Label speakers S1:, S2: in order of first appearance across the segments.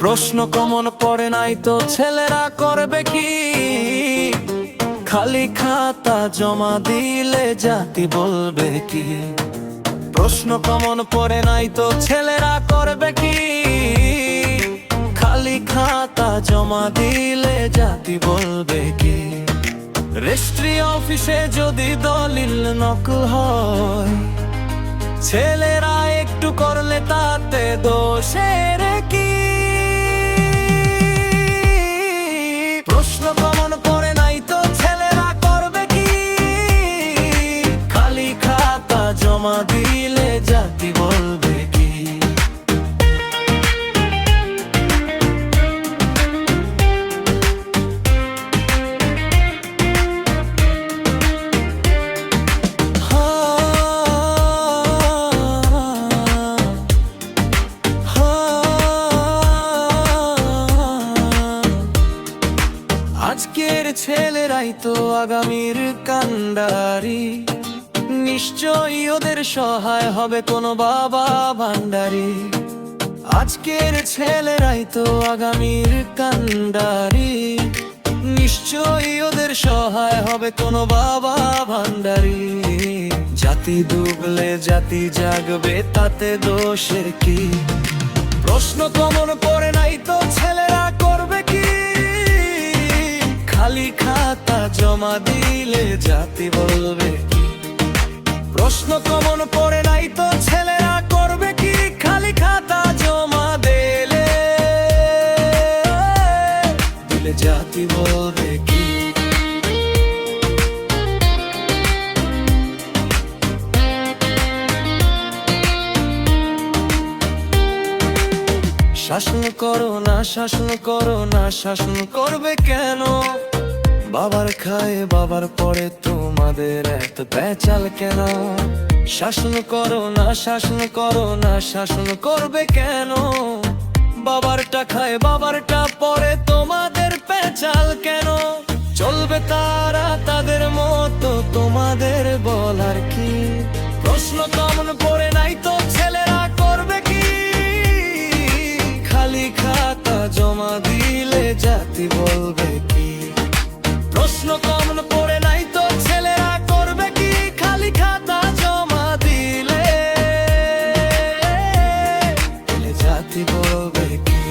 S1: প্রশ্ন কমন পড়ে নাই তো ছেলেরা করবে কি? খালি খাতা জমা দিলে জাতি বলবে কি? প্রশ্ন কমন পড়ে নাই তো ছেলেরা করবে কি? খালি খাতা জমা দিলে জাতি বলবে কি? রেজিস্ট্রি অফিসে যদি দলিল নকল হয়, ছেলেরা একটু করলে তাতে দোষের কি? প্রশ্ন কমন পড়ে নাই তো ছেলেরা করবে কি? খালি খাতা জমা দিলে জাতি বলবে কি? আজকের ছেলেরাই তো আগামীর কান্ডারি, নিশ্চয়ই ওদের সহায় হবে কোনো বাবা ভান্ডারি। আজকের ছেলেরাই তো আগামীর কান্ডারি, নিশ্চয়ই ওদের সহায় হবে কোনো বাবা ভান্ডারি। জাতি ডুবলে জাতি জাগবে, তাতে দোষের কি? প্রশ্ন কমন পড়ে নাই তো ছেলেরা করবে কি? খালি খাতা জমা দিলে জাতি বলবে কি? প্রশ্ন কমন পড়ে নাই তো ছেলেরা করবে কি? খালি খাতা জমা দিলে জাতি বলবে কি? শাসন করো না, শাসন করো না, শাসন করবে কেন? বাবার খায় বাবার পরে তোমাদের এত পেঁচাল কেন? শাসন করো না, শাসন করো না, শাসন করবে কেন? বাবারটা খায় বাবারটা পরে তোমাদের পেঁচাল কেন? চলবে তারা তাদের মতো, তোমাদের বলার কি? প্রশ্ন কমন পড়ে নাই তো ছেলেরা করবে কি? খালি খাতা জমা দিলে জাতি বলবে কি? প্রশ্ন কমন পড়ে নাই তো ছেলেরা করবে কি? খালি খাতা জমা দিলে জাতি বলবে কি?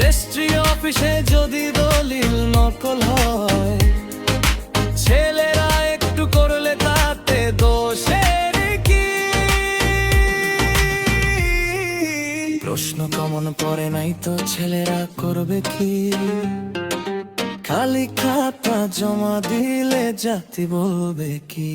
S1: রেজিস্ট্রি অফিসে যদি দলিল নকল হয়, ছেলেরা একটু করলে তাতে দোষের কি? প্রশ্ন কমন পড়ে নাই তো ছেলেরা করবে কি? খালি খাতা জমা দিলে জাতি বলবে কি?